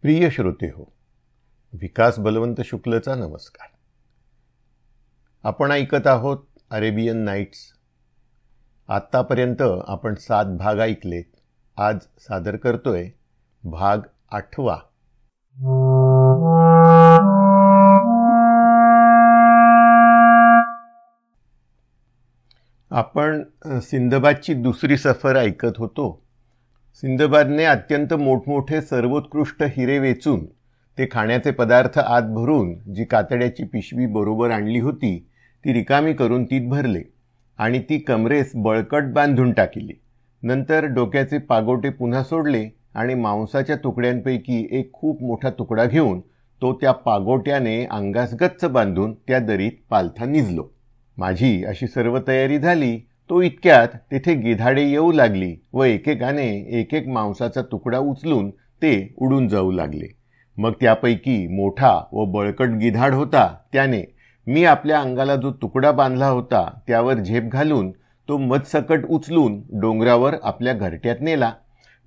प्रिय श्रोते हो, विकास बलवंत शुक्लचा नमस्कार. आपण ऐकत आहोत अरेबियन नाईट्स. आत्तापर्यंत आपण 7 भाग ऐकलेत. आज सादर करतोय भाग 8. आपण सिंदबादची दुसरी सफर ऐकत होतो. सिंदबादने अत्यंत मोठमोठे सर्वोत्कृष्ट हिरे वेचून ते खाण्याचे पदार्थ आत भरून जी कातड्याची पिशवी बरोबर आणली होती ती रिकामी करून तीत भरले आणि ती कमरेस बळकट बांधून टाकली. नंतर डोक्याचे पागोटे पुन्हा सोडले आणि मांसाच्या तुकड्यांपैकी एक खूप मोठा तुकडा घेऊन तो त्या पागोट्याने अंगास गच्च बांधून त्या दरीत पालथा निजलो. माझी अशी सर्व तयारी झाली तो इतक्यात तेथे गिधाडे येऊ लागली व एकेकाने एक एक मांसाचा तुकडा उचलून ते उडून जाऊ लागले. मग त्यापैकी मोठा व बळकट गिधाड होता त्याने मी आपल्या अंगाला जो तुकडा बांधला होता त्यावर झेप घालून तो मधसकट उचलून डोंगरावर आपल्या घरट्यात नेला.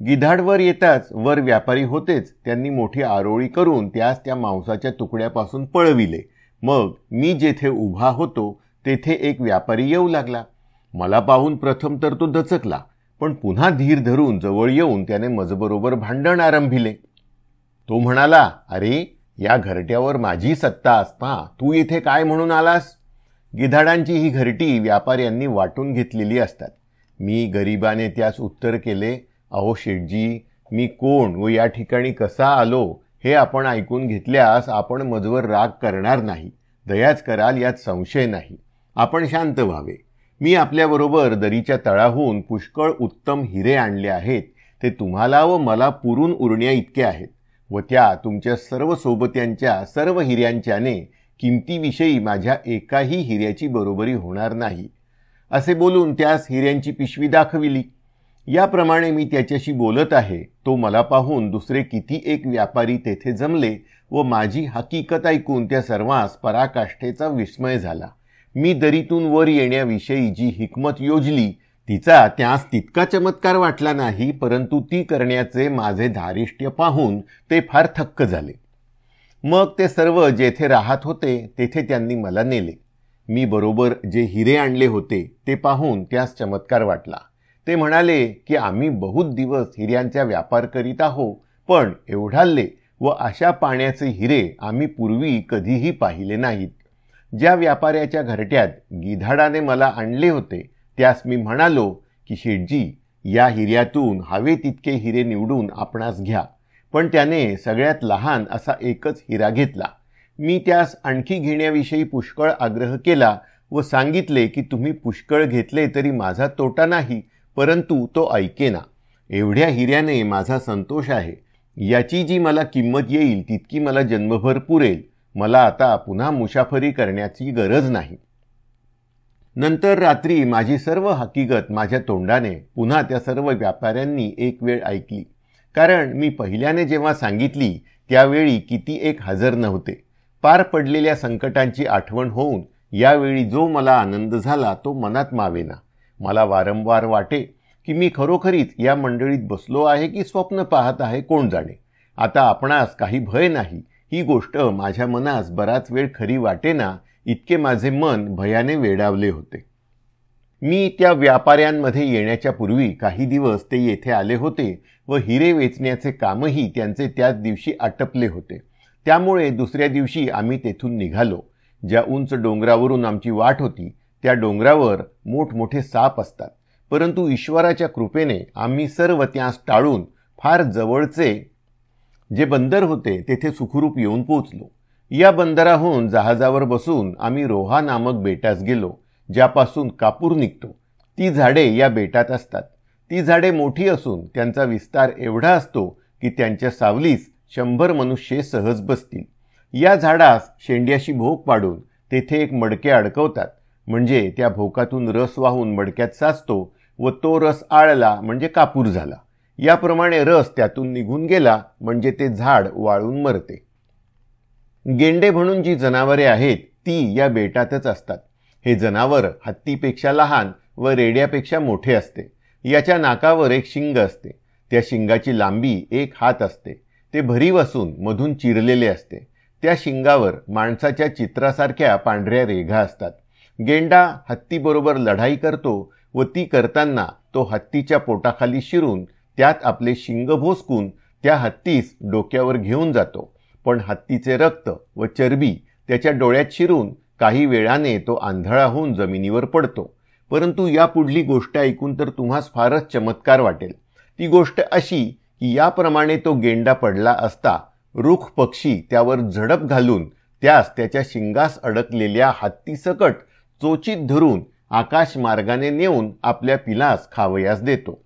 गिधाडवर येताच वर व्यापारी होतेच त्यांनी मोठी आरोळी करून त्यास त्या मांसाच्या तुकड्यापासून पळविले. मग मी जेथे उभा होतो तेथे एक व्यापारी येऊ लागला. मला पाहून प्रथम तर तो दचकला, पण पुन्हा धीर धरून जवळ येऊन त्याने मजबरोबर भांडण आरंभिले. तो म्हणाला, अरे या घरट्यावर माझी सत्ता असता तू इथे काय म्हणून आलास? गिधाडांची ही घरटी व्यापाऱ्यांनी वाटून घेतलेली असतात. मी गरिबाने त्यास उत्तर केले, अहो शेठजी, मी कोण व या ठिकाणी कसा आलो हे आपण ऐकून घेतल्यास आपण मजवर राग करणार नाही. दयाच कराल यात संशय नाही. आपण शांत व्हावे. मी आपल्याबरोबर दरीच्या तळाहून पुष्कळ उत्तम हिरे आणले आहेत. ते तुम्हाला व मला पुरून उरण्या इतके आहेत व त्या तुमच्या सर्व सोबत्यांच्या सर्व हिऱ्यांच्याने किमतीविषयी माझ्या एकाही हिऱ्याची बरोबरी होणार नाही. असे बोलून त्यास हिऱ्यांची पिशवी दाखविली. याप्रमाणे मी त्याच्याशी बोलत आहे तो मला पाहून दुसरे किती एक व्यापारी तेथे जमले व माझी हकीकत ऐकून त्या सर्वांस पराकाष्ठेचा विस्मय झाला. मी दरीतून वर येण्याविषयी जी हिकमत योजली तिचा त्यास तितका चमत्कार वाटला नाही, परंतु ती करण्याचे माझे धारिष्ट्य पाहून ते फार थक्क झाले. मग ते सर्व जेथे राहत होते तेथे त्यांनी मला नेले. मी बरोबर जे हिरे आणले होते ते पाहून त्यास चमत्कार वाटला. ते म्हणाले की आम्ही बहुत दिवस हिऱ्यांचा व्यापार करीत आहो, पण एवढाले व अशा पाण्याचे हिरे आम्ही पूर्वी कधीही पाहिले नाहीत. ज्या व्यापाऱ्याच्या घरट्यात गिधाडाने मला आणले होते त्यास मी म्हणालो की शेठजी, या हिऱ्यातून हवे तितके हिरे निवडून आपणास घ्या. पण त्याने सगळ्यात लहान असा एकच हिरा घेतला. मी त्यास आणखी घेण्याविषयी पुष्कळ आग्रह केला व सांगितले की तुम्ही पुष्कळ घेतले तरी माझा तोटा नाही, परंतु तो ऐकेना. एवढ्या हिऱ्याने माझा संतोष आहे. याची जी मला किंमत येईल तितकी मला जन्मभर पुरेल. मला आता पुन्हा मुसाफरी करण्याची गरज नाही. नंतर रात्री माझी सर्व हकीकत माझ्या तोंडाने पुन्हा त्या सर्व व्यापाऱ्यांनी एक वेळ ऐकली. कारण मी पहिल्याने जेव्हा सांगितली त्यावेळी किती एक हजर नव्हते. पार पडलेल्या संकटांची आठवण होऊन यावेळी जो मला आनंद झाला तो मनात मावेना. मला वारंवार वाटे की मी खरोखरीच या मंडळीत बसलो आहे की स्वप्न पाहत आहे कोण जाणे. आता आपणास काही भय नाही ही गोष्ट माझ्या मनास बराच वेळ खरी वाटेना, इतके माझे मन भयाने वेडावले होते. मी त्या व्यापाऱ्यांमध्ये येण्याच्या पूर्वी काही दिवस ते येथे आले होते व हिरे वेचण्याचे कामही त्यांचे त्याच दिवशी आटपले होते. त्यामुळे दुसऱ्या दिवशी आम्ही तेथून निघालो. ज्या उंच डोंगरावरून आमची वाट होती त्या डोंगरावर मोठमोठे साप असतात, परंतु ईश्वराच्या कृपेने आम्ही सर्व त्यास टाळून फार जवळचे जे बंदर होते तेथे सुखरूप येऊन पोहोचलो. या बंदराहून जहाजावर बसून आम्ही रोहा नामक बेटास गेलो, ज्यापासून कापूर निघतो. ती झाडे या बेटात असतात. ती झाडे मोठी असून त्यांचा विस्तार एवढा असतो की त्यांच्या सावलीस 100 मनुष्य सहज बसतील. या झाडास शेंड्याशी भोक पाडून तेथे एक मडके अडकवतात, म्हणजे त्या भोकातून रस वाहून मडक्यात साचतो व तो रस आळला म्हणजे कापूर झाला. याप्रमाणे रस त्यातून निघून गेला म्हणजे ते झाड वाळून मरते. गेंडे म्हणून जी जनावरे आहेत ती या बेटातच असतात. हे जनावर हत्तीपेक्षा लहान व रेड्यापेक्षा मोठे असते. याच्या नाकावर एक शिंग असते. त्या शिंगाची लांबी 1 हात असते. ते भरीव असून मधून चिरलेले असते. त्या शिंगावर माणसाच्या चित्रासारख्या पांढऱ्या रेघा असतात. गेंडा हत्तीबरोबर लढाई करतो व ती करताना तो हत्तीच्या पोटाखाली शिरून त्यात आपले शिंग भोसकून त्या हत्तीस डोक्यावर घेऊन जातो. पण हत्तीचे रक्त व चरबी त्याच्या डोळ्यात शिरून काही वेळाने तो आंधळा होऊन जमिनीवर पडतो. परंतु या पुढली गोष्ट ऐकून तर तुम्हास फारच चमत्कार वाटेल. ती गोष्ट अशी की याप्रमाणे तो गेंडा पडला असता रुख पक्षी त्यावर झडप घालून त्यास त्याच्या शिंगास अडकलेल्या हत्तीसकट चोचीत धरून आकाश मार्गाने नेऊन आपल्या पिलास खावयास देतो.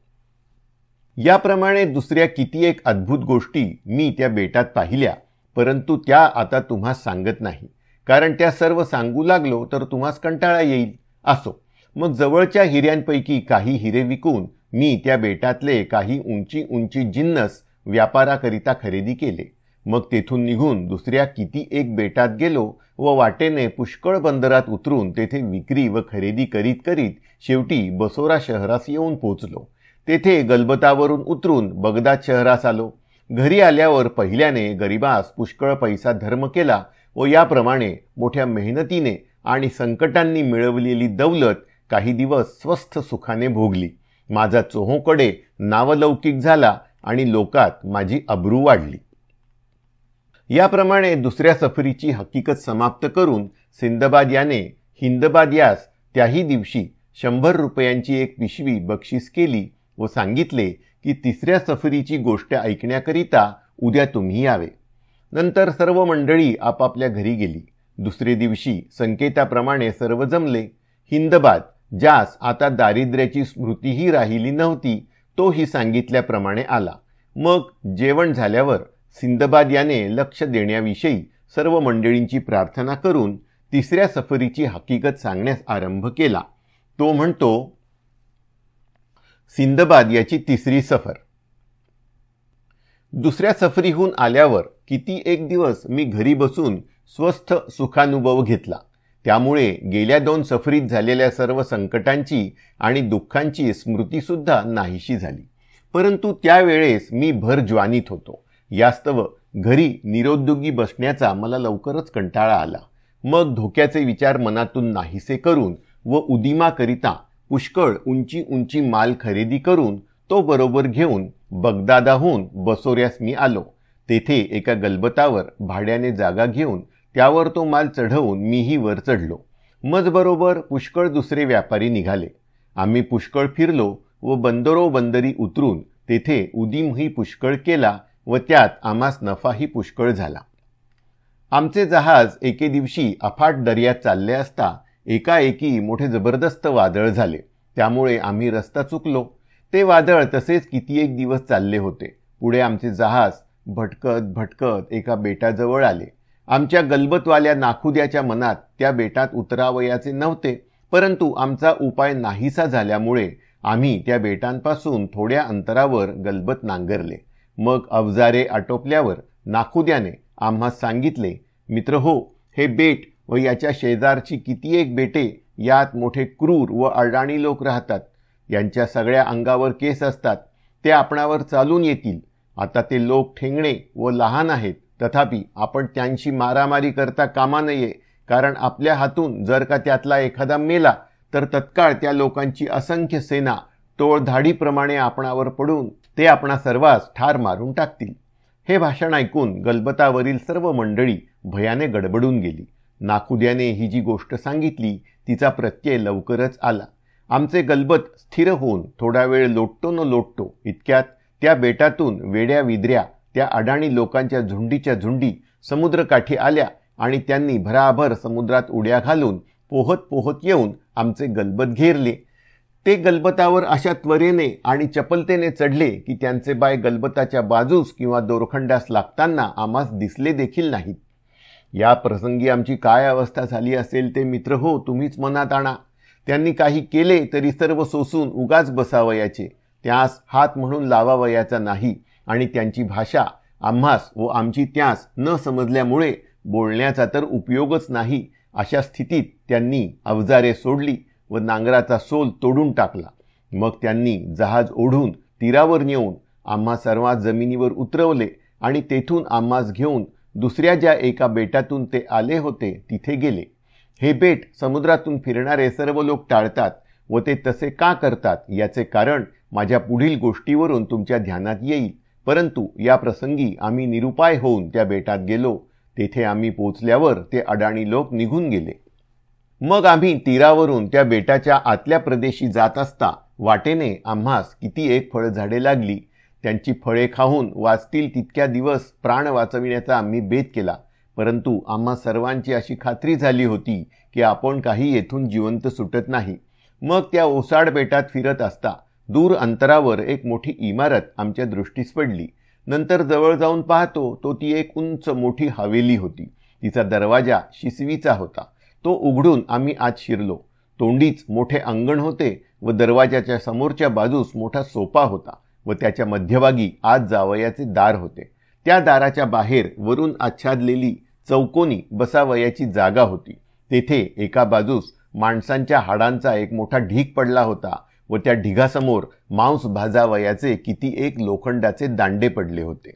याप्रमाणे दुसऱ्या किती एक अद्भुत गोष्टी मी त्या बेटात पाहिल्या, परंतु त्या आता तुम्हास सांगत नाही, कारण त्या सर्व सांगू लागलो तर तुम्हास कंटाळा येईल. असो, मग जवळच्या हिऱ्यांपैकी काही हिरे विकून मी त्या बेटातले काही उंची उंची जिन्नस व्यापाराकरिता खरेदी केले. मग तेथून निघून दुसऱ्या किती एक बेटात गेलो व वाटेने पुष्कळ बंदरात उतरून तेथे विक्री व खरेदी करीत करीत शेवटी बसोरा शहरास येऊन पोचलो. तेथे गलबतावरून उतरून बगदाद शहरास आलो. घरी आल्यावर पहिल्याने गरिबास पुष्कळ पैसा धर्म केला व याप्रमाणे मोठ्या मेहनतीने आणि संकटांनी मिळवलेली दौलत काही दिवस स्वस्थ सुखाने भोगली. माझा चोहोकडे नावलौकिक झाला आणि लोकात माझी अब्रू वाढली. याप्रमाणे दुसऱ्या सफरीची हकीकत समाप्त करून सिंदबाद याने हिंदबाद यास त्याही दिवशी 100 रुपयांची एक पिशवी बक्षीस केली व सांगितले की तिसऱ्या सफरीची गोष्ट ऐकण्याकरिता उद्या तुम्ही यावे. नंतर सर्व मंडळी आपापल्या घरी गेली. दुसरे दिवशी संकेताप्रमाणे सर्व जमले. हिंदबाद, ज्यास आता दारिद्र्याची स्मृतीही राहिली नव्हती, तोही सांगितल्याप्रमाणे आला. मग जेवण झाल्यावर सिंदबाद याने लक्ष देण्याविषयी सर्व मंडळींची प्रार्थना करून तिसऱ्या सफरीची हकीकत सांगण्यास आरंभ केला. तो म्हणतो, सिंदबाद याची तिसरी सफर. दुसऱ्या सफरीहून आल्यावर किती एक दिवस मी घरी बसून स्वस्थ सुखानुभव घेतला. त्यामुळे गेल्या 2 सफरीत झालेल्या सर्व संकटांची आणि दुःखांची स्मृतीसुद्धा नाहीशी झाली. परंतु त्यावेळेस मी भर ज्वानीत होतो. यास्तव घरी निरुद्योगी बसण्याचा मला लवकरच कंटाळा आला. मग धोक्याचे विचार मनातून नाहीसे करून व उदिमाकरिता पुष्कळ उंची उंची माल खरेदी करून तो बरोबर घेऊन बगदादाहून बसोऱ्यास मी आलो. तेथे एका गलबतावर भाड्याने जागा घेऊन त्यावर तो माल चढवून मीही वर चढलो. मजबरोबर पुष्कळ दुसरे व्यापारी निघाले. आम्ही पुष्कळ फिरलो व बंदरोबंदरी उतरून तेथे उदीमही पुष्कळ केला व त्यात आम्हास नफाही पुष्कळ झाला. आमचे जहाज एके दिवशी अफाट दर्यात चालले असता एकाएकी मोठे जबरदस्त वादळ झाले. त्यामुळे आम्ही रस्ता चुकलो. ते वादळ तसेच किती एक दिवस चालले होते. पुढे आमचे जहाज भटकत भटकत एका बेटाजवळ आले. आमच्या गलबतवाल्या नाखुद्याच्या मनात त्या बेटात उतरावयाचे नव्हते, परंतु आमचा उपाय नाहीसा झाल्यामुळे आम्ही त्या बेटांपासून थोड्या अंतरावर गलबत नांगरले. मग अवजारे आटोपल्यावर नाखुद्याने आम्हास सांगितले, मित्र हो, हे बेट व याच्या शेजारची किती एक बेटे, यात मोठे क्रूर व अडाणी लोक राहतात. यांच्या सगळ्या अंगावर केस असतात. ते आपणावर चालून येतील. आता ते लोक ठेंगणे व लहान आहेत, तथापि आपण त्यांची मारामारी करता कामा नये, कारण आपल्या हातून जर का त्यातला एखादा मेला तर तत्काळ त्या लोकांची असंख्य सेना टोळधाडीप्रमाणे आपणावर पडून ते आपणा सर्वांस ठार मारून टाकतील. हे भाषण ऐकून गलबतावरील सर्व मंडळी भयाने गडबडून गेली. नाखुद्याने ही जी गोष्ट सांगितली तिचा प्रत्यय लवकरच आला. आमचे गलबत स्थिर होऊन थोडा वेळ लोटतो न लोटतो इतक्यात त्या बेटातून वेड्या विद्र्या त्या अडाणी लोकांच्या झुंडीच्या झुंडी समुद्रकाठी आल्या आणि त्यांनी भराभर समुद्रात उड्या घालून पोहत पोहत येऊन आमचे गलबत घेरले. ते गलबतावर अशा त्वरेने आणि चपलतेने चढले की त्यांचे बाय गलबताच्या बाजूस किंवा दोरखंडास लागताना आम्हास दिसले देखील नाहीत. या प्रसंगी आमची काय अवस्था झाली असेल ते मित्र हो तुम्हीच मनात आणा. त्यांनी काही केले तरी सर्व सोसून उगाच बसावयाचे, त्यास हात म्हणून लावावयाचा नाही आणि त्यांची भाषा आम्हास व आमची त्यास न समजल्यामुळे बोलण्याचा तर उपयोगच नाही. अशा स्थितीत त्यांनी अवजारे सोडली व नांगराचा सोल तोडून टाकला. मग त्यांनी जहाज ओढून तीरावर नेऊन आम्हा सर्वांस जमिनीवर उतरवले आणि तेथून आम्हास घेऊन दुसऱ्या ज्या एका बेटातून ते आले होते तिथे गेले. हे बेट समुद्रातून फिरणारे सर्व लोक टाळतात व ते तसे का करतात याचे कारण माझ्या पुढील गोष्टीवरून तुमच्या ध्यानात येईल. परंतु या प्रसंगी आम्ही निरुपाय होऊन त्या बेटात गेलो. तेथे आम्ही पोचल्यावर ते अडाणी लोक निघून गेले. मग आम्ही तीरावरून त्या बेटाच्या आतल्या प्रदेशी जात असता वाटेने आम्हास किती एक फळझाडे लागली. त्यांची फळे खाऊन वाचतील तितक्या दिवस प्राण वाचविण्याचा आम्ही बेत केला. परंतु आम्हा सर्वांची अशी खात्री झाली होती की आपण काही येथून जिवंत सुटत नाही. मग त्या ओसाड बेटात फिरत असता दूर अंतरावर एक मोठी इमारत आमच्या दृष्टीस पडली. नंतर जवळ जाऊन पाहतो तो ती एक उंच मोठी हवेली होती. तिचा दरवाजा शिसवीचा होता. तो उघडून आम्ही आत शिरलो. तोंडीच मोठे अंगण होते व दरवाजाच्या समोरच्या बाजूस मोठा सोपा होता व त्याच्या मध्यभागी आत जावयाचे दार होते. त्या दाराच्या बाहेर वरून आच्छादलेली चौकोनी बसावयाची जागा होती. तेथे एका बाजूस माणसांच्या हाडांचा एक मोठा ढीग पडला होता व त्या ढिगासमोर मांस भाजावयाचे किती एक लोखंडाचे दांडे पडले होते.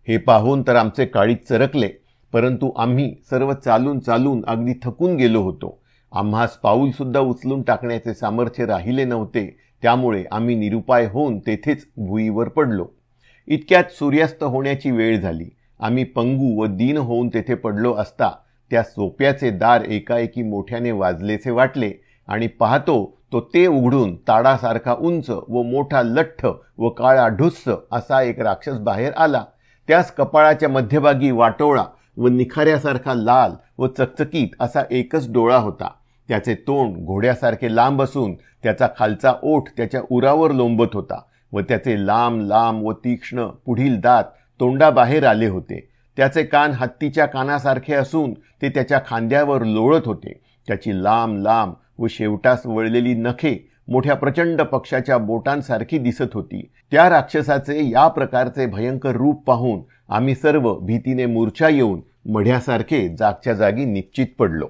हे पाहून तर आमचे काळीज चरकले. परंतु आम्ही सर्व चालून चालून अगदी थकून गेलो होतो. आम्हास पाऊल सुद्धा उचलून टाकण्याचे सामर्थ्य राहिले नव्हते. त्यामुळे आम्ही निरुपाय होऊन तेथेच भुईवर पडलो. इतक्यात सूर्यास्त होण्याची वेळ झाली. आम्ही पंगू व दीन होऊन तेथे पडलो असता त्या सोप्याचे दार एकाएकी मोठ्याने वाजलेसे वाटले आणि पाहतो तो ते उघडून ताडासारखा उंच व मोठा लठ्ठ व काळा ढुस्स असा एक राक्षस बाहेर आला. त्यास कपाळाच्या मध्यभागी वाटोळा व निखाऱ्यासारखा लाल व चकचकीत असा एकच डोळा होता. त्याचे तोंड घोड्यासारखे लांब असून त्याचा खालचा ओठ त्याच्या उरावर लोंबत होता व त्याचे लांब लांब व तीक्ष्ण पुढील दात तोंडाबाहेर आले होते. त्याचे कान हत्तीच्या कानासारखे असून ते त्याच्या खांद्यावर लोळत होते. त्याची लांब लांब व शेवटास वळलेली नखे मोठ्या प्रचंड पक्षाच्या बोटांसारखी दिसत होती. त्या राक्षसाचे या प्रकारचे भयंकर रूप पाहून आम्ही सर्व भीतीने मूर्छा येऊन मढ्यासारखे जागच्या जागी निश्चित पडलो.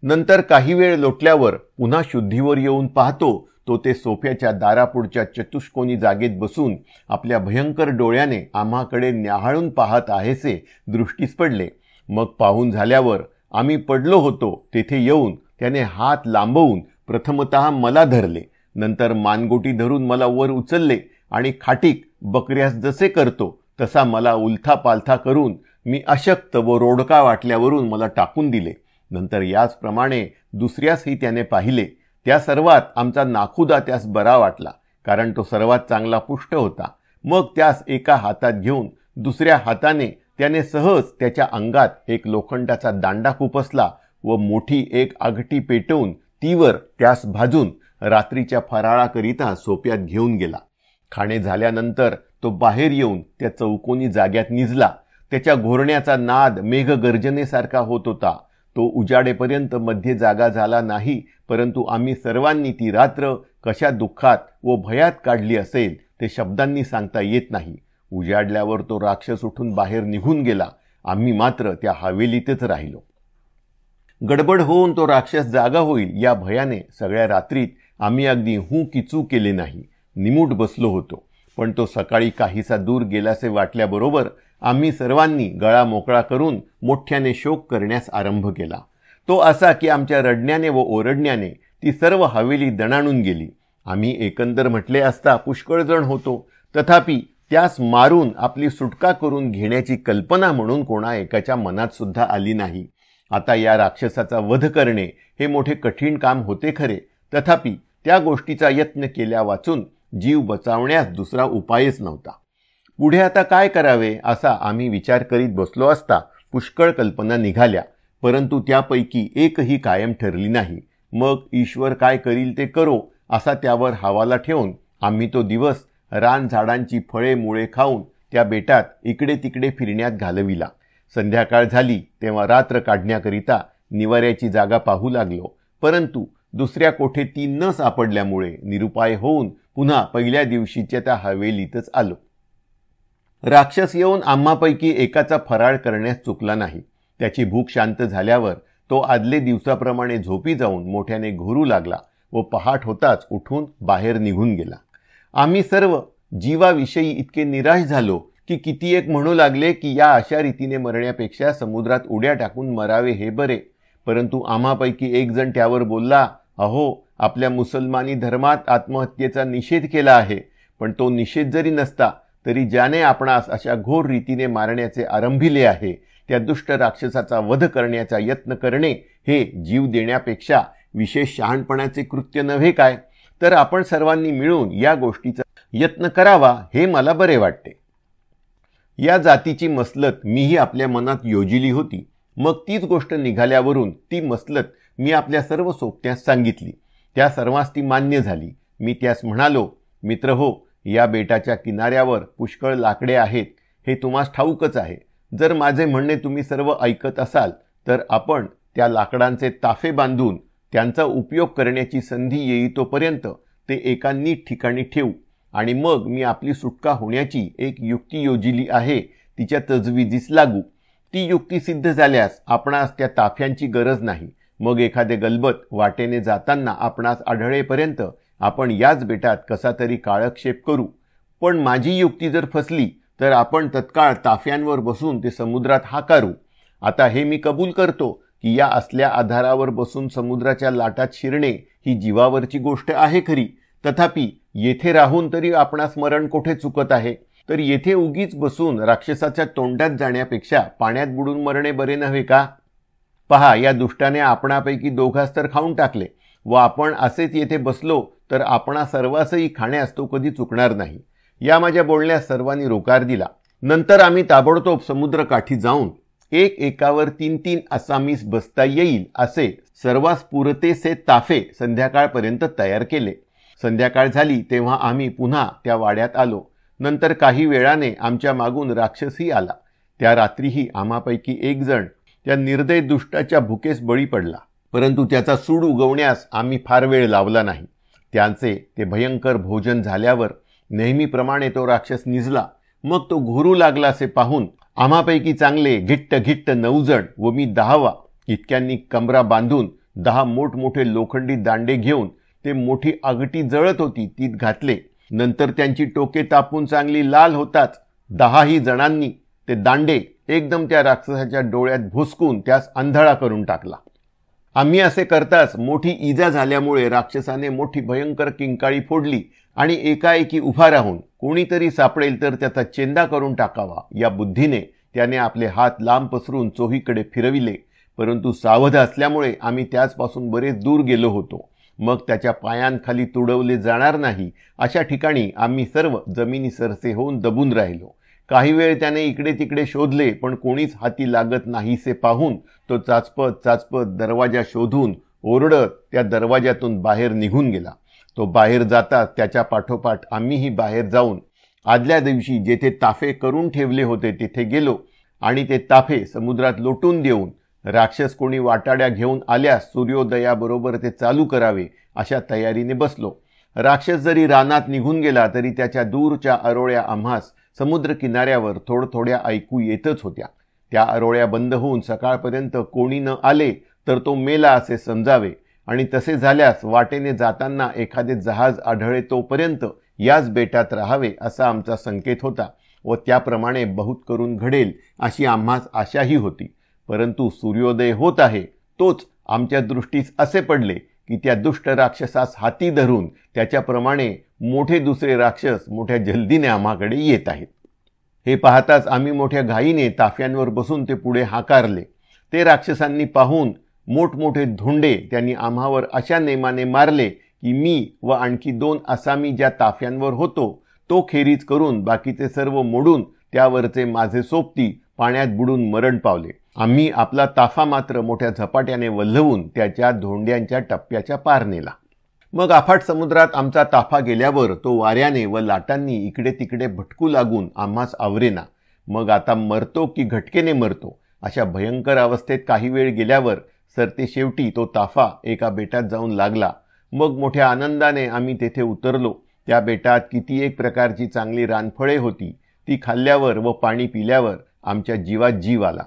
नंतर काही वेळ लोटल्यावर पुन्हा शुद्धीवर येऊन पाहतो तो ते सोफ्याच्या दारापुढच्या चतुष्कोनी जागेत बसून आपल्या भयंकर डोळ्याने आम्हाकडे न्याहाळून पाहत आहेसे दृष्टीस पडले. मग पाहून झाल्यावर आम्ही पडलो होतो तेथे येऊन त्याने हात लांबवून प्रथमतः मला धरले. नंतर मानगोटी धरून मला वर उचलले आणि खाटीक बकऱ्यास जसे करतो तसा मला उलथा पालथा करून मी अशक्त व रोडका वाटल्यावरून मला टाकून दिले. नंतर याचप्रमाणे दुसऱ्यासही त्याने पाहिले. त्या सर्वात आमचा नाखुदा त्यास बरा वाटला, कारण तो सर्वात चांगला पुष्ट होता. मग त्यास एका हातात घेऊन दुसऱ्या हाताने त्याने सहज त्याच्या अंगात एक लोखंडाचा दांडा खुपसला व मोठी एक आगटी पेटवून तीवर त्यास भाजून रात्रीच्या फराळाकरिता सोप्यात घेऊन गेला. खाणे झाल्यानंतर तो बाहेर येऊन त्या चौकोनी जाग्यात निजला. त्याच्या घोरण्याचा नाद मेघगर्जनेसारखा होत होता. तो उजाडेपर्यंत मध्ये जागा झाला नाही, परंतु आम्ही सर्वांनी ती रात्र कशा दुःखात व भयात काढली असेल ते शब्दांनी सांगता येत नाही. उजाडल्यावर तो राक्षस उठून बाहेर निघून गेला. आम्ही मात्र त्या हवेलीतच राहिलो. गडबड होऊन तो राक्षस जागा होईल या भयाने सगळ्या रात्रीत आम्ही अगदी हू किचू केले नाही. निमूट बसलो होतो. पण तो सकाळी काहीसा दूर गेलासे वाटल्याबरोबर आम्ही सर्वांनी गळा मोकळा करून मोठ्याने शोक करण्यास आरंभ केला. तो असा की आमच्या रडण्याने व ओरडण्याने ती सर्व हवेली दणाणून गेली. आम्ही एकंदर म्हटले असता पुष्कळ जण होतो. तथापि त्यास मारून आपली सुटका करून घेण्याची कल्पना म्हणून कोणा एकाच्या मनात सुद्धा आली नाही. आता या राक्षसाचा वध करणे हे मोठे कठीण काम होते खरे, तथापि त्या गोष्टीचा यत्न केल्या वाचून जीव बचावण्यास दुसरा उपायच नव्हता. पुढे आता काय करावे असा आम्ही विचार करीत बसलो असता पुष्कळ कल्पना निघाल्या, परंतु त्यापैकी एकही कायम ठरली नाही. मग ईश्वर काय करील ते करो असा त्यावर हवाला ठेवून आम्ही तो दिवस रान झाडांची फळे मुळे खाऊन त्या बेटात इकडे तिकडे फिरण्यात घालविला. संध्याकाळ झाली तेव्हा रात्र काढण्याकरिता निवाऱ्याची जागा पाहू लागलो, परंतु दुसऱ्या कोठे ती न सापडल्यामुळे निरुपाय होऊन पुन्हा पहिल्या दिवशीच्या त्या हवेलीतच आलो. राक्षस येऊन आम्हापैकी एकाचा फराळ करण्यास चुकला नाही. त्याची भूक शांत झाल्यावर तो आदले दिवसाप्रमाणे झोपी जाऊन मोठ्याने घोरू लागला व पहाट होताच उठून बाहेर निघून गेला. आम्ही सर्व जीवाविषयी इतके निराश झालो की किती एक म्हणू लागले की या अशा रीतीने मरण्यापेक्षा समुद्रात उड्या टाकून मरावे हे बरे. परंतु आम्हापैकी एक जण त्यावर बोलला, अहो, आपल्या मुसलमानी धर्मात आत्महत्येचा निषेध केला आहे, पण तो निषेध जरी नसता तरी ज्याने आपणास अशा घोर रीतीने मारण्याचे आरंभिले आहे त्या दुष्ट राक्षसाचा वध करण्याचा यत्न करणे हे जीव देण्यापेक्षा विशेष शहाणपणाचे कृत्य नव्हे काय? तर आपण सर्वांनी मिळून या गोष्टीचा यत्न करावा हे मला बरे वाटते. या जातीची मसलत मीही आपल्या मनात योजिली होती. मग तीच गोष्ट निघाल्यावरून ती मसलत मी आपल्या सर्व सोबत्यास सांगितली. त्या सर्वांस ती मान्य झाली. मी त्यास म्हणालो, मित्र हो, या बेटाच्या किनाऱ्यावर पुष्कळ लाकडे आहेत हे तुम्हास ठाऊकच आहे. जर माझे म्हणणे तुम्ही सर्व ऐकत असाल तर आपण त्या लाकडांचे ताफे बांधून त्यांचा उपयोग करण्याची संधी येईतोपर्यंत ते एका नीट ठिकाणी ठेवू आणि मग मी आपली सुटका होण्याची एक युक्ती योजिली आहे तिच्या तजवीजीस लागू. ती युक्ती सिद्ध झाल्यास आपणास त्या ताफ्यांची गरज नाही. मग एखादे गलबत वाटेने जाताना आपणास आढळेपर्यंत आपण याच बेटात कसा तरी काळक्षेप करू. पण माझी युक्ती जर फसली तर आपण तत्काळ ताफ्यांवर बसून ते समुद्रात हाकारू. आता हे मी कबूल करतो की या असल्या आधारावर बसून समुद्राच्या लाटात शिरणे ही जीवावरची गोष्ट आहे खरी. तथापि येथे राहून तरी आपणास मरण कोठे चुकत आहे? तर येथे उगीच बसून राक्षसाच्या तोंडात जाण्यापेक्षा पाण्यात बुडून मरणे बरे नव्हे का? पहा, या दुष्टाने आपणापैकी दोघास तर खाऊन टाकले व आपण असेच येथे बसलो तर आपणा सर्वांसही खाण्यास तो कधी चुकणार नाही. या माझ्या बोलण्यास सर्वांनी रोकार दिला. नंतर आम्ही ताबडतोब समुद्रकाठी जाऊन एक एकावर 3-3 आसामीस बसता येईल असे सर्वांस पुरतेसे ताफे संध्याकाळपर्यंत तयार केले. संध्याकाळ झाली तेव्हा आम्ही पुन्हा त्या वाड्यात आलो. नंतर काही वेळाने आमच्या मागून राक्षसही आला. त्या रात्रीही आम्हापैकी एक जण त्या निर्दय दुष्टाच्या भुकेस बळी पडला. परंतु त्याचा सूड उगवण्यास आम्ही फार वेळ लावला नाही. त्यांचे ते भयंकर भोजन झाल्यावर नेहमीप्रमाणे तो राक्षस निजला. मग तो घोरू लागलासे पाहून आम्हापैकी चांगले घिट्ट घिट्ट 9 जण व मी 10वा इतक्यांनी कमरा बांधून 10 मोठमोठे लोखंडी दांडे घेऊन ते मोठी आगटी जळत होती तीत घातले. नंतर त्यांची टोके तापून चांगली लाल होताच 10ही जणांनी ते दांडे एकदम त्या राक्षसाच्या डोळ्यात भोसकून त्यास अंधळा करून टाकला. आम्ही असे करताच मोठी इजा झाल्यामुळे राक्षसाने मोठी भयंकर किंकाळी फोडली आणि एकाएकी उभा राहून कोणीतरी सापडेल तर त्याचा चेंदा करून टाकावा या बुद्धीने त्याने आपले हात लांब पसरून चोहीकडे फिरविले. परंतु सावध असल्यामुळे आम्ही त्याचपासून बरेच दूर गेलो होतो. मग त्याच्या पायांखाली तुडवले जाणार नाही अशा ठिकाणी आम्ही सर्व जमिनी सरसे होऊन दबून राहिलो. काही वेळ त्याने इकडे तिकडे शोधले पण कोणीच हाती लागत नाहीसे पाहून तो चाचपत दरवाजा शोधून ओरडत त्या दरवाजातून बाहेर निघून गेला. तो बाहेर जाताच त्याच्या पाठोपाठ आम्हीही बाहेर जाऊन आदल्या दिवशी जेथे ताफे करून ठेवले होते तिथे गेलो आणि ते ताफे समुद्रात लोटून देऊन राक्षस कोणी वाटाड्या घेऊन आल्यास सूर्योदयाबरोबर ते चालू करावे अशा तयारीने बसलो. राक्षस जरी रानात निघून गेला तरी त्याच्या दूरच्या अरोळ्या आम्हास समुद्र किनाऱ्यावर थोड्या ऐकू येतच होत्या. त्या अरोळ्या बंद होऊन सकाळपर्यंत कोणी न आले तर तो मेला असे समजावे आणि तसे झाल्यास वाटेने जाताना एखादे जहाज आढळे तोपर्यंत याच बेटात राहावे असा आमचा संकेत होता व त्याप्रमाणे बहुत करून घडेल अशी आम्हास आशाही होती. परंतु सूर्योदय होत आहे तोच आमच्या दृष्टीस असे पडले की त्या दुष्ट राक्षसास हाती धरून त्याच्याप्रमाणे मोठे दुसरे राक्षस मोठ्या जल्दीने आम्हाकडे येत आहेत. हे पाहताच आम्ही मोठ्या घाईने ताफ्यांवर बसून ते पुढे हाकारले. ते राक्षसांनी पाहून मोठमोठे धोंडे त्यांनी आम्हावर अशा नेमाने मारले की मी व आणखी 2 आसामी ज्या ताफ्यांवर होतो तो खेरीज करून बाकीचे सर्व मोडून त्यावरचे माझे सोबती पाण्यात बुडून मरण पावले. आम्ही आपला ताफा मात्र मोठ्या झपाट्याने वल्हवून त्याच्या धोंड्यांच्या टप्प्याच्या पार नेला. मग अफाट समुद्रात आमचा ताफा गेल्यावर तो वाऱ्याने व लाटांनी इकडे तिकडे भटकू लागून आम्हास आवरेना. मग आता मरतो की घटकेने मरतो अशा भयंकर अवस्थेत काही वेळ गेल्यावर सरते शेवटी तो ताफा एका बेटात जाऊन लागला. मग मोठ्या आनंदाने आम्ही तेथे उतरलो. त्या बेटात किती एक प्रकारची चांगली रानफळे होती. ती खाल्ल्यावर व पाणी पिल्यावर आमच्या जीवात जीव आला.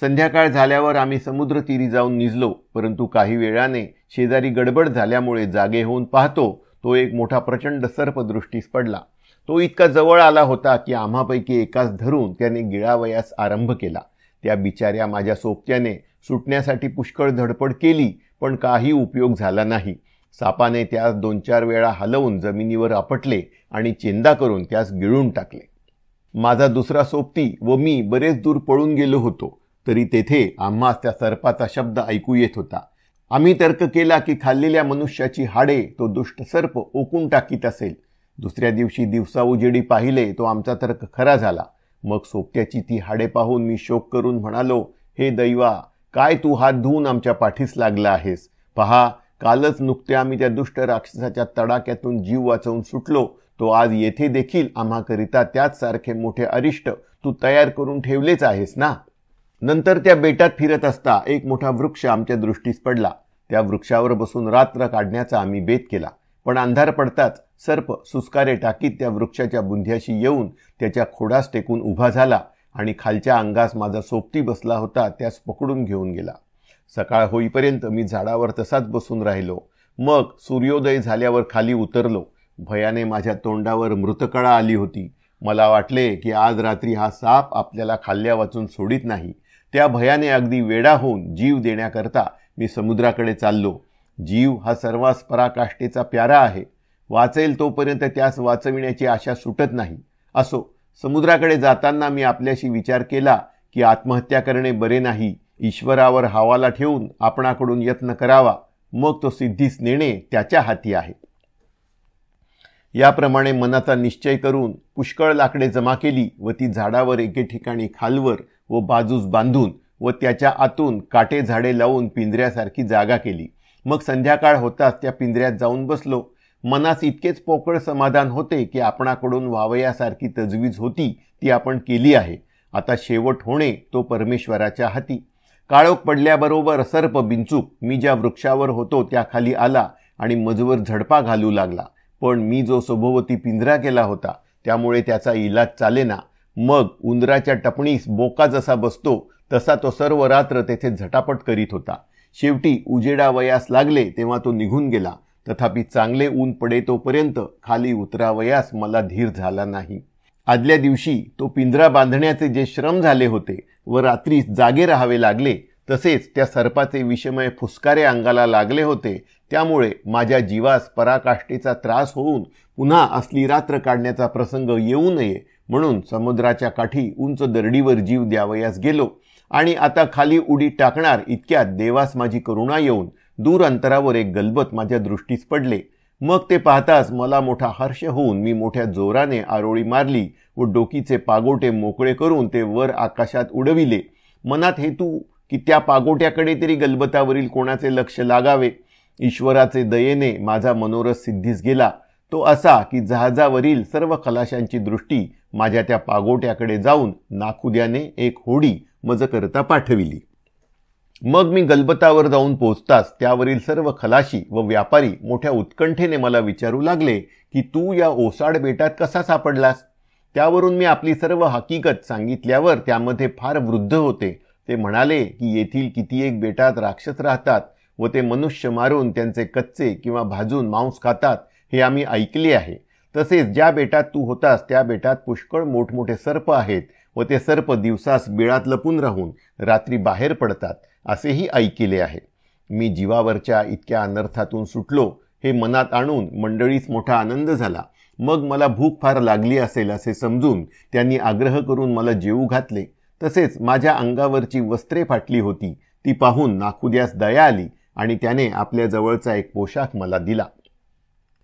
संध्याकाळ झाल्यावर आम्ही समुद्रतीरी जाऊन निजलो. परंतु काही वेळाने शेजारी गडबड झाल्यामुळे जागे होऊन पाहतो तो एक मोठा प्रचंड सर्प दृष्टीस पडला. तो इतका जवळ आला होता की आम्हापैकी एकास धरून त्याने गिळावयास आरंभ केला. त्या बिचाऱ्या माझ्या सोबत्याने सुटण्यासाठी पुष्कळ धडपड केली, पण काही उपयोग झाला नाही. सापाने त्यास 2-4 वेळा हलवून जमिनीवर आपटले आणि चेंदा करून त्यास गिळून टाकले. माझा दुसरा सोबती व मी बरेच दूर पळून गेलो होतो, तरी तेथे आम्हास त्या सर्पाचा शब्द ऐकू येत होता. आम्ही तर्क केला की खाल्लेल्या मनुष्याची हाडे तो दुष्ट सर्प ओकून टाकीत असेल. दुसऱ्या दिवशी दिवसा उजेडी पाहिले तो आमचा तर्क खरा झाला. मग सोबत्याची ती हाडे पाहून मी शोक करून म्हणालो, हे दैवा, काय तू हात धुवून आमच्या पाठीस लागला आहेस. पहा, कालच नुकते आम्ही त्या दुष्ट राक्षसाच्या तडाक्यातून जीव वाचवून सुटलो. तो आज येथे देखील आम्हाकरिता त्याच सारखे मोठे अरिष्ट तू तयार करून ठेवलेच आहेस ना. नंतर त्या बेटात फिरत असता एक मोठा वृक्ष आमच्या दृष्टीस पडला. त्या वृक्षावर बसून रात्र काढण्याचा आम्ही बेत केला. पण अंधार पडताच सर्प सुस्कारे टाकीत त्या वृक्षाच्या बुंध्याशी येऊन त्याच्या खोडास टेकून उभा झाला आणि खालच्या अंगास माझा सोबती बसला होता त्यास पकडून घेऊन गेला. सकाळ होईपर्यंत मी झाडावर तसाच बसून राहिलो. मग सूर्योदय झाल्यावर खाली उतरलो. भयाने माझ्या तोंडावर मृतकळा आली होती. मला वाटले की आज रात्री हा साप आपल्याला खाल्ल्या वाचून सोडित नाही. त्या भयाने अगदी वेडा होऊन जीव देण्याकरता मी समुद्राकडे चाललो. जीव हा सर्वांस पराकाष्ठेचा प्यारा आहे. वाचेल तोपर्यंत त्यास वाचविण्याची आशा सुटत नाही. असो, समुद्राकडे जाताना मी आपल्याशी विचार केला की आत्महत्या करणे बरे नाही. ईश्वरावर हवाला ठेवून आपणाकडून यत्न करावा, मग तो सिद्धीस नेणे त्याच्या हाती आहे. याप्रमाणे मनाचा निश्चय करून पुष्कळ लाकडे जमा केली व ती झाडावर एके ठिकाणी खालवर व बाजूस बांधून व त्याच्या आतून काटे झाडे लावून पिंजऱ्यासारखी जागा केली. मग संध्याकाळ होताच त्या पिंजऱ्यात जाऊन बसलो. मनास इतकेच पोकळ समाधान होते की आपणाकडून व्हावयासारखी तजवीज होती ती आपण केली आहे. आता शेवट होणे तो परमेश्वराच्या हाती. काळोख पडल्याबरोबर सर्प बिंचूक मी ज्या वृक्षावर होतो त्याखाली आला आणि मजवर झडपा घालू लागला. पण मी जो सभोवती पिंजरा केला होता त्यामुळे त्याचा इलाज चालेना. मग उंदराच्या टपणीस बोका जसा बसतो तसा तो सर्व रात्र तेथे झटापट करीत होता. शेवटी उजेडावयास लागले तेव्हा तो निघून गेला. तथापि चांगले ऊन पडे तोपर्यंत खाली उतरावयास मला धीर झाला नाही. आदल्या दिवशी तो पिंजरा बांधण्याचे जे श्रम झाले होते व रात्री जागे राहावे लागले, तसेच त्या सर्पाचे विषमय फुसकारे अंगाला लागले होते, त्यामुळे माझ्या जीवास पराकाष्ठेचा त्रास होऊन पुन्हा असली रात्र काढण्याचा प्रसंग येऊ नये म्हणून समुद्राच्या काठी उंच दरडीवर जीव द्यावयास गेलो. आणि आता खाली उडी टाकणार इतक्यात देवास माझी करुणा येऊन दूर अंतरावर एक गलबत माझ्या दृष्टीस पडले. मग ते पाहताच मला मोठा हर्ष होऊन मी मोठ्या जोराने आरोळी मारली व डोकीचे पागोटे मोकळे करून ते वर आकाशात उडविले. मनात हेतू की त्या पागोट्याकडे तरी गलबतावरील कोणाचे लक्ष लागावे. ईश्वराचे दयेने माझा मनोरथ सिद्धीस गेला. तो असा की जहाजावरील सर्व खलाशांची दृष्टी माझ्या त्या पागोट्याकडे जाऊन नाखुद्याने एक होडी मजकरता पाठविली. मग मी गलबतावर जाऊन पोहोचताच त्यावरील सर्व खलाशी व व्यापारी मोठ्या उत्कंठेने मला विचारू लागले की तू या ओसाड बेटात कसा सापडलास. त्यावरून मी आपली सर्व हकीकत सांगितल्यावर त्यामध्ये फार वृद्ध होते. ते म्हणाले की येथील कितीएक बेटात राक्षस राहतात व ते मनुष्य मारून त्यांचे कच्चे किंवा भाजून मांस खातात हे आम्ही ऐकले आहे. तसेच ज्या बेटात तू होतास त्या बेटात पुष्कळ मोठमोठे सर्प आहेत व ते सर्प दिवसास बिळात लपून राहून रात्री बाहेर पडतात असेही ऐकले आहे. मी जीवावरच्या इतक्या अनर्थातून सुटलो हे मनात आणून मंडळीस मोठा आनंद झाला. मग मला भूक फार लागली असेल असे समजून त्यांनी आग्रह करून मला जेवू घातले. तसेच माझ्या अंगावरची वस्त्रे फाटली होती ती पाहून नाखुद्यास दया आली आणि त्याने आपल्या जवळचा एक पोशाख मला दिला.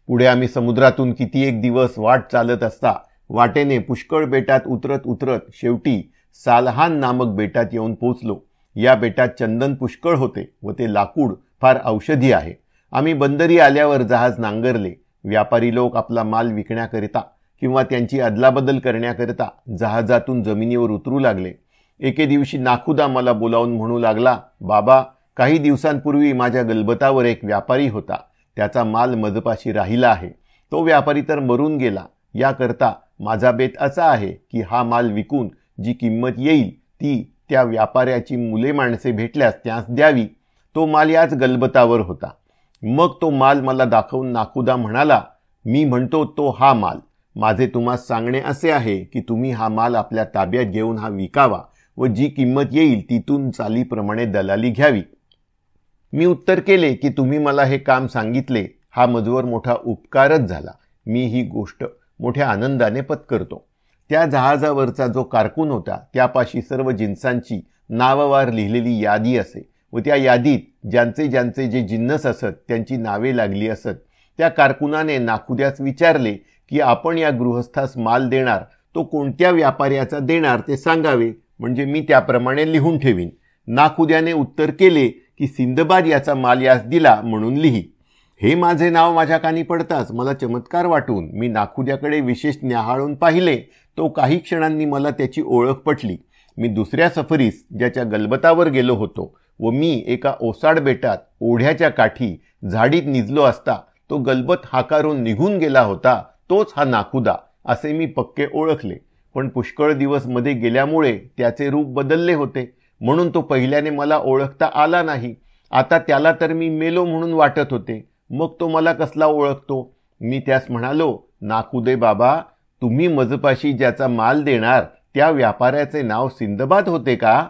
पुढे आम्ही समुद्रातून कितीएक दिवस वाट चालत असता वाटेने पुष्कळ बेटात उतरत उतरत शेवटी सालहान नामक बेटात येऊन पोचलो. या बेटात चंदन पुष्कळ होते व ते लाकूड फार औषधी आहे. आम्ही बंदरी आल्यावर जहाज नांगरले. व्यापारी लोक आपला माल विकण्याकरिता किंवा त्यांची अदलाबदल करण्याकरिता जहाजातून जमिनीवर उतरू लागले. एके दिवशी नाखुदा मला बोलावून म्हणू लागला, बाबा, काही दिवसांपूर्वी माझ्या गलबतावर एक व्यापारी होता. त्याचा माल मजपाशी राहिला आहे. तो व्यापारी तर मरून गेला. याकरता माझा बेत असा आहे की हा माल विकून जी किंमत येईल ती त्या व्यापाऱ्याची मुले माणसे भेटल्यास त्यास द्यावी. तो माल याच गलबतावर होता. मग तो माल मला दाखवून नाखुदा म्हणाला, मी म्हणतो तो हा माल. माझे तुम्हास सांगणे असे आहे की तुम्ही हा माल आपल्या ताब्यात घेऊन हा विकावा व जी किंमत येईल तिथून चालीप्रमाणे दलाली घ्यावी. मी उत्तर केले की तुम्ही मला हे काम सांगितले हा मजवर मोठा उपकारच झाला. मी ही गोष्ट मोठ्या आनंदाने पत्करतो. त्या जहाजावरचा जो कारकून होता त्यापाशी सर्व जिन्सांची नाववार लिहिलेली यादी असे व त्या यादीत ज्यांचे ज्यांचे जे जिन्नस असत त्यांची नावे लागली असत. त्या कारकुनाने नाखुद्यास विचारले की आपण या गृहस्थास माल देणार तो कोणत्या व्यापाऱ्याचा देणार ते सांगावे, म्हणजे मी त्याप्रमाणे लिहून ठेवीन. नाखुद्याने उत्तर केले की सिंदबाद याचा माल यास दिला म्हणून लिही. हे माझे नाव माझ्या कानी पडताच मला चमत्कार वाटून मी नाखुद्याकडे विशेष न्याहाळून पाहिले. तो काही क्षणांनी मला त्याची ओळख पटली. मी दुसऱ्या सफरीस ज्याच्या गलबतावर गेलो होतो व मी एका ओसाड बेटात ओढ्याच्या काठी झाडीत निजलो असता तो गलबत हाकारून निघून गेला होता तोच हा नाखुदा असे मी पक्के ओळखले. पण पुष्कळ दिवस मध्ये गेल्यामुळे त्याचे रूप बदलले होते म्हणून तो पहिल्याने मला ओळखता आला नाही. आता त्याला तर मी मेलो म्हणून वाटत होते, मग तो मला कसला ओळखतो. मी त्यास म्हणालो, नाखुदे बाबा, तुम्ही मजपाशी ज्याचा माल देणार त्या व्यापाऱ्याचे नाव सिंदबाद होते का?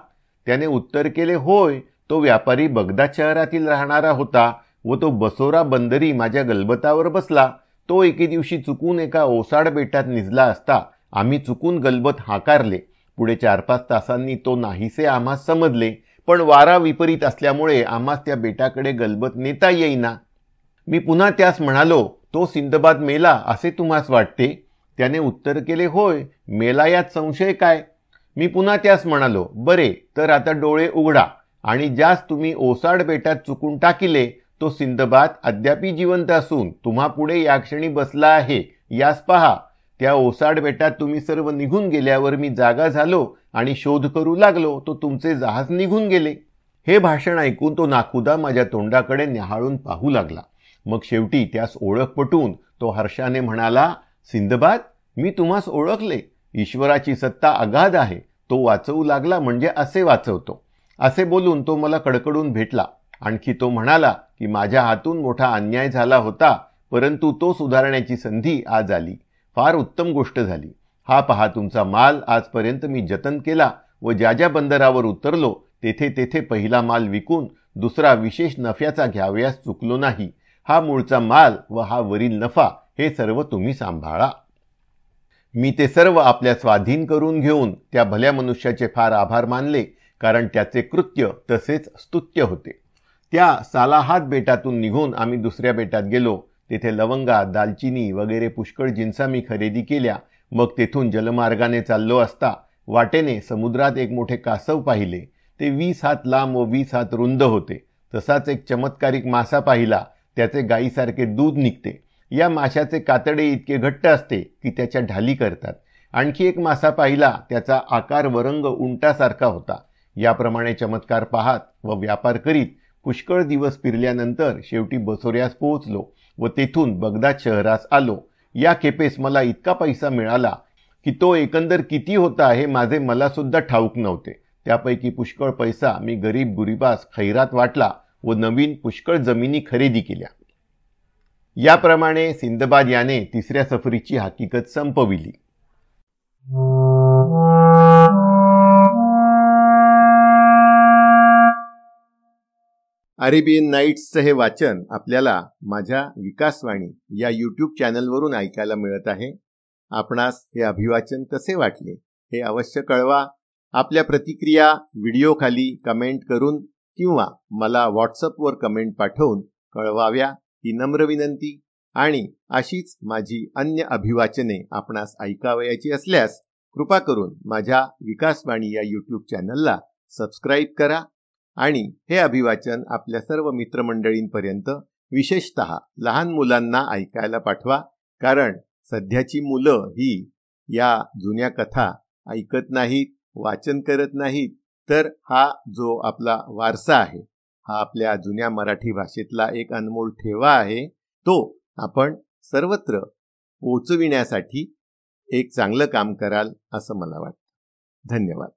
त्याने उत्तर केले, होय, तो व्यापारी बगदाद शहरातील राहणारा होता व तो बसोरा बंदरी माझ्या गलबतावर बसला. तो एके दिवशी चुकून एका ओसाड बेटात निजला असता आम्ही चुकून गलबत हाकारले. पुढे 4-5 तासांनी तो नाहीसे आम्हास समजले, पण वारा विपरीत असल्यामुळे आम्हास त्या बेटाकडे गलबत नेता येईना. मी पुन्हा त्यास म्हणालो, तो सिंदबाद मेला असे तुम्हास वाटते? त्याने उत्तर केले, होय, मेला यात संशय काय? मी पुन्हा त्यास म्हणालो, बरे, तर आता डोळे उघडा आणि ज्यास तुम्ही ओसाड बेटात चुकून टाकिले तो सिंदबाद अद्यापी जिवंत असून तुम्हा पुढे या क्षणी बसला आहे, यास पहा. त्या ओसाड बेटात तुम्ही सर्व निघून गेल्यावर मी जागा झालो आणि शोध करू लागलो तो तुमचे जहाज निघून गेले. हे भाषण ऐकून तो नाखुदा माझ्या तोंडाकडे न्याहाळून पाहू लागला. मग शेवटी त्यास ओळख पटून तो हर्षाने म्हणाला, सिंदबाद, मी तुम्हास ओळखले. ईश्वराची सत्ता अगाध आहे, तो वाचवू लागला म्हणजे असे वाचवतो. असे बोलून तो मला कडकडून भेटला. आणखी तो म्हणाला की माझ्या हातून मोठा अन्याय झाला होता, परंतु तो सुधारण्याची संधी आज आली. फार उत्तम गोष्ट झाली. हा पहा तुमचा माल. आजपर्यंत मी जतन केला व ज्या ज्या बंदरावर उतरलो तेथे तेथे पहिला माल विकून दुसरा विशेष नफ्याचा घ्यावयास चुकलो नाही. हा मूळचा माल व हा वरील नफा हे सर्व तुम्ही सांभाळा. मी ते सर्व आपल्या स्वाधीन करून घेऊन त्या भल्या मनुष्याचे फार आभार मानले, कारण त्याचे कृत्य तसेच स्तुत्य होते. त्या सालाहात बेटातून निघून आम्ही दुसऱ्या बेटात गेलो. तेथे लवंगा, दालचिनी वगैरे पुष्कळ जिन्सा मी खरेदी केल्या. मग तेथून जलमार्गाने चाललो असता वाटेने समुद्रात एक मोठे कासव पाहिले. ते 20 हात लांब व 20 हात रुंद होते. तसाच एक चमत्कारिक मासा पाहिला. त्याचे गायीसारखे दूध निघते. या माशाचे कातडे इतके घट्ट असते की त्याच्या ढाली करतात. आणखी एक मासा पाहिला. त्याचा आकार वरंग उंटासारखा होता. याप्रमाणे चमत्कार पाहत व व्यापार करीत पुष्कळ दिवस फिरल्यानंतर शेवटी बसोऱ्यास पोहोचलो व तेथून बगदाद शहरास आलो. या खेपेस मला इतका पैसा मिळाला की तो एकंदर किती होता हे माझे मला सुद्धा ठाऊक नव्हते. त्यापैकी पुष्कळ पैसा मी गरीब गुरिबास खैरात वाटला व नवीन पुष्कळ जमिनी खरेदी केल्या. याप्रमाणे सिंदबाद याने तिसऱ्या सफरीची हकीकत संपविली. अरेबियन नाईट्सचं हे वाचन आपल्याला माझ्या विकासवाणी या यूट्यूब चॅनलवरून ऐकायला मिळत आहे. आपणास हे अभिवाचन कसे वाटले हे अवश्य कळवा. आपल्या प्रतिक्रिया व्हिडिओ खाली कमेंट करून किंवा मला व्हॉट्सअपवर कमेंट पाठवून कळवाव्या ही नम्र विनंती. आणि अशीच माझी अन्य अभिवाचने आपणास ऐकावयाची असल्यास कृपा करून माझ्या विकासवाणी या यूट्यूब चॅनलला सबस्क्राईब करा आणि हे अभिवाचन आपल्या सर्व मित्रमंडळींपर्यंत विशेषतः लहान मुलांना ऐकायला पाठवा. कारण सध्याची मुलं ही या जुन्या कथा ऐकत नाहीत, वाचन करत नाहीत. तर हा जो आपला वारसा आहे, हा आपल्या जुन्या मराठी भाषेतला एक अनमोल ठेवा आहे, तो आपण सर्वत्र पोहोचविण्यासाठी एक चांगलं काम कराल असं मला वाटतं. धन्यवाद.